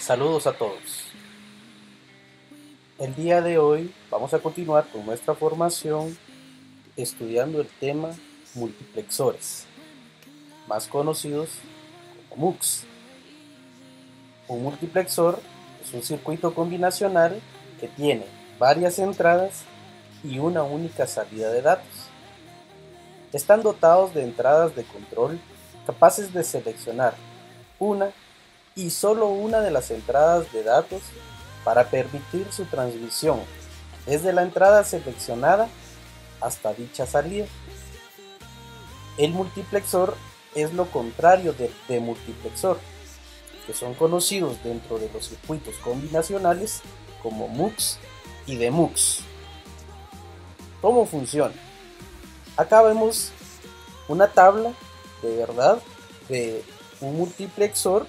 Saludos a todos. El día de hoy vamos a continuar con nuestra formación estudiando el tema multiplexores, más conocidos como MUX. Un multiplexor es un circuito combinacional que tiene varias entradas y una única salida de datos. Están dotados de entradas de control capaces de seleccionar una y solo una de las entradas de datos para permitir su transmisión desde la entrada seleccionada hasta dicha salida. El multiplexor es lo contrario del demultiplexor, que son conocidos dentro de los circuitos combinacionales como MUX y DEMUX. ¿Cómo funciona? Acá vemos una tabla de verdad de un multiplexor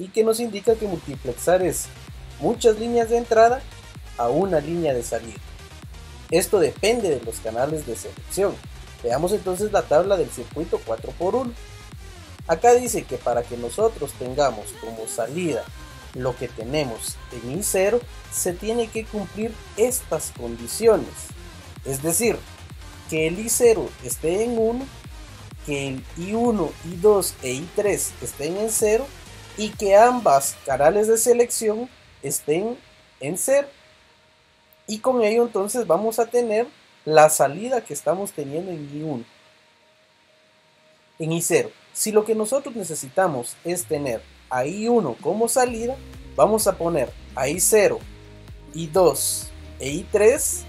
y que nos indica que multiplexar es muchas líneas de entrada a una línea de salida. Esto depende de los canales de selección. Veamos entonces la tabla del circuito 4x1. Acá dice que para que nosotros tengamos como salida lo que tenemos en I0, se tiene que cumplir estas condiciones. Es decir, que el I0 esté en 1, que el I1, I2 e I3 estén en 0 y que ambas canales de selección estén en 0. Y con ello entonces vamos a tener la salida que estamos teniendo en I1. En I0, si lo que nosotros necesitamos es tener a I1 como salida, vamos a poner a I0, I2 e I3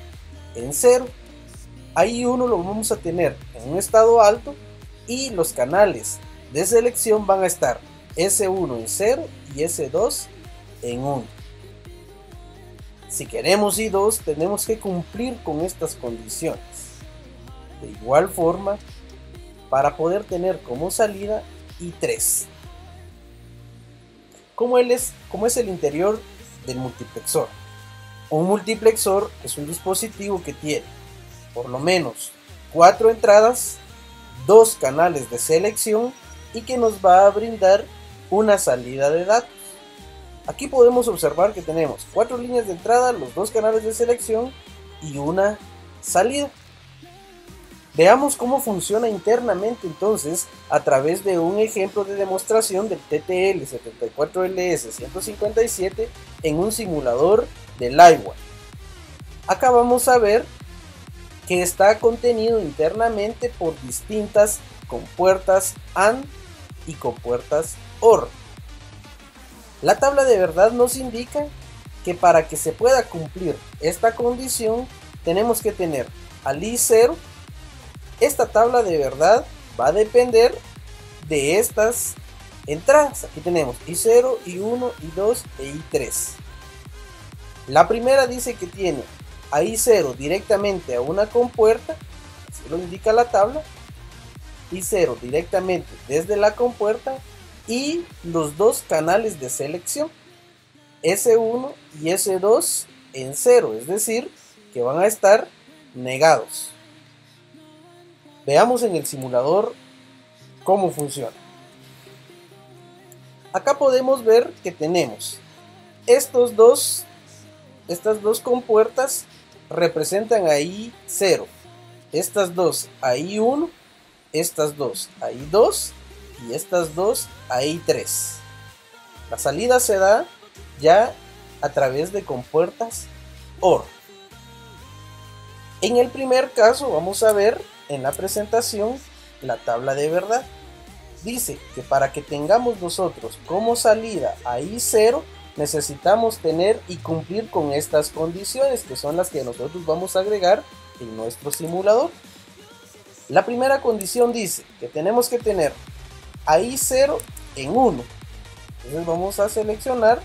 en 0. A I1 lo vamos a tener en un estado alto y los canales de selección van a estar S1 en 0 y S2 en 1. Si queremos I2, tenemos que cumplir con estas condiciones. De igual forma, para poder tener como salida I3. ¿Cómo es el interior del multiplexor? Un multiplexor es un dispositivo que tiene por lo menos 4 entradas, 2 canales de selección y que nos va a brindar una salida de datos. Aquí podemos observar que tenemos 4 líneas de entrada, los 2 canales de selección y una salida. Veamos cómo funciona internamente entonces a través de un ejemplo de demostración del TTL74LS157 en un simulador de Livewire. Acá vamos a ver que está contenido internamente por distintas compuertas AND y compuertas OR. La tabla de verdad nos indica que para que se pueda cumplir esta condición tenemos que tener al I0. Esta tabla de verdad va a depender de estas entradas. Aquí tenemos I0, I1, I2 e I3. La primera dice que tiene a I0 directamente a una compuerta, así lo indica la tabla. I0 directamente desde la compuerta y los 2 canales de selección S1 y S2 en 0, es decir, que van a estar negados. Veamos en el simulador cómo funciona. Acá podemos ver que tenemos estas dos compuertas representan a I0, estas dos a I1, estas dos a I2 y estas dos a I3. La salida se da ya a través de compuertas OR. En el primer caso vamos a ver en la presentación la tabla de verdad. Dice que para que tengamos nosotros como salida a I0 necesitamos tener y cumplir con estas condiciones, que son las que nosotros vamos a agregar en nuestro simulador. La primera condición dice que tenemos que tener a I0 en 1. Entonces vamos a seleccionar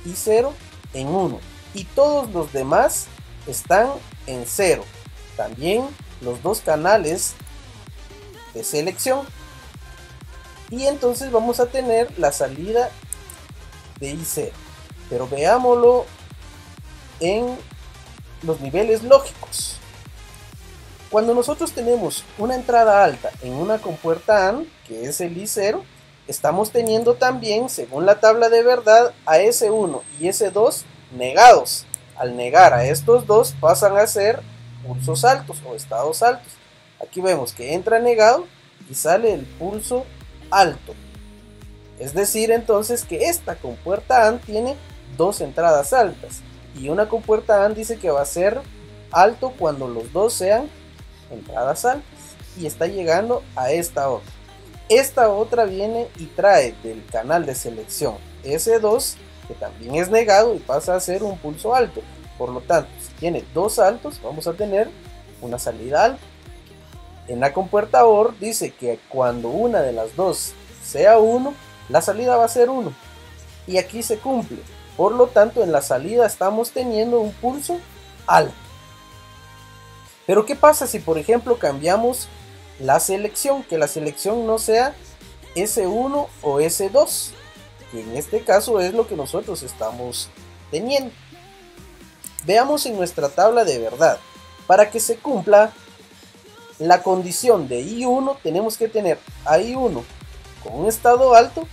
I0 en 1 y todos los demás están en 0. También los 2 canales de selección. Y entonces vamos a tener la salida de I0. Pero veámoslo en los niveles lógicos. Cuando nosotros tenemos una entrada alta en una compuerta AND, que es el I0, estamos teniendo también, según la tabla de verdad, a S1 y S2 negados. Al negar a estos dos pasan a ser pulsos altos o estados altos. Aquí vemos que entra negado y sale el pulso alto. Es decir, entonces, que esta compuerta AND tiene dos entradas altas. Y una compuerta AND dice que va a ser alto cuando los dos sean entradas altas. Y está llegando a esta otra. Esta otra viene y trae del canal de selección S2, que también es negado y pasa a ser un pulso alto. Por lo tanto, si tiene dos altos, vamos a tener una salida alta. En la compuerta OR dice que cuando una de las dos sea 1, la salida va a ser 1. Y aquí se cumple. Por lo tanto, en la salida estamos teniendo un pulso alto. Pero ¿qué pasa si, por ejemplo, cambiamos la selección? Que la selección no sea S1 o S2. Que en este caso es lo que nosotros estamos teniendo. Veamos en nuestra tabla de verdad. Para que se cumpla la condición de I1, tenemos que tener a I1 con un estado alto,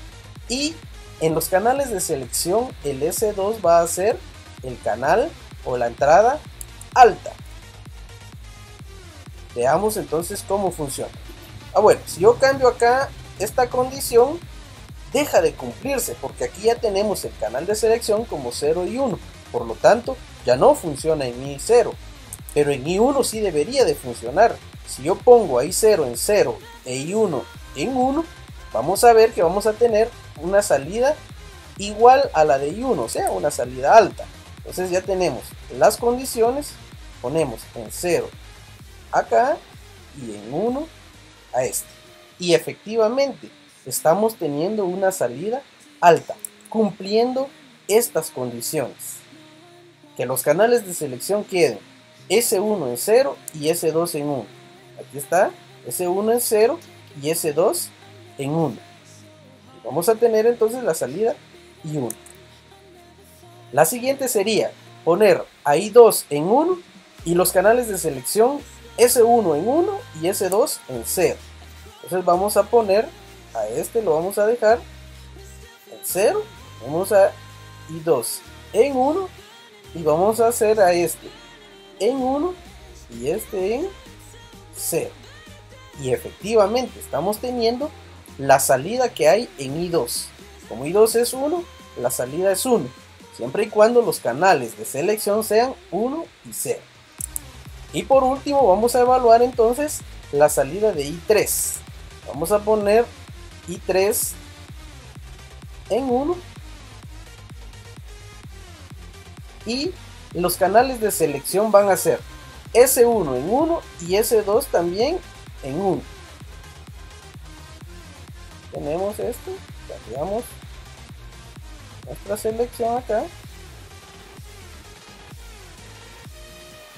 y en los canales de selección el S2 va a ser el canal o la entrada alta. Veamos entonces cómo funciona. Bueno, si yo cambio acá esta condición, deja de cumplirse, porque aquí ya tenemos el canal de selección como 0 y 1. Por lo tanto, ya no funciona en I0, pero en I1 sí debería de funcionar. Si yo pongo a I0 en 0 e I1 en 1, vamos a ver que vamos a tener una salida igual a la de I1, o sea, una salida alta. Entonces ya tenemos las condiciones, ponemos en 0 acá y en 1 a este. Y efectivamente estamos teniendo una salida alta, cumpliendo estas condiciones. Que los canales de selección queden S1 en 0 y S2 en 1. Aquí está, S1 en 0 y S2 en 1. Y vamos a tener entonces la salida I1. La siguiente sería poner a I2 en 1 y los canales de selección S1 en 1 y S2 en 0. Entonces vamos a poner a este, lo vamos a dejar en 0. Vamos a I2 en 1 y vamos a hacer a este en 1 y este en 0. Y efectivamente estamos teniendo la salida que hay en I2. Como I2 es 1, la salida es 1, siempre y cuando los canales de selección sean 1 y 0. Y por último vamos a evaluar entonces la salida de I3. Vamos a poner I3 en 1 y los canales de selección van a ser S1 en 1 y S2 también en 1. Tenemos esto, cambiamos nuestra selección acá.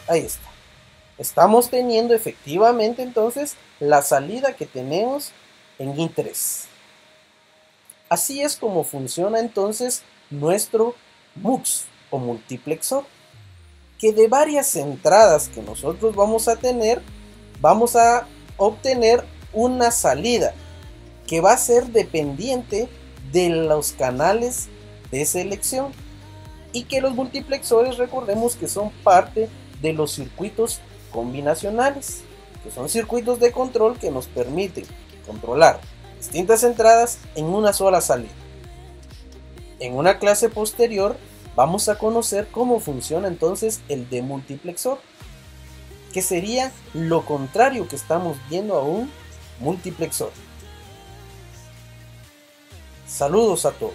Ahí está. Estamos teniendo efectivamente entonces la salida que tenemos en I3. Así es como funciona entonces nuestro MUX o multiplexor, que de varias entradas que nosotros vamos a tener, vamos a obtener una salida que va a ser dependiente de los canales de selección, y que los multiplexores, recordemos que son parte de los circuitos combinacionales, que son circuitos de control que nos permiten controlar distintas entradas en una sola salida. En una clase posterior vamos a conocer cómo funciona entonces el demultiplexor, que sería lo contrario que estamos viendo a un multiplexor. Saludos a todos.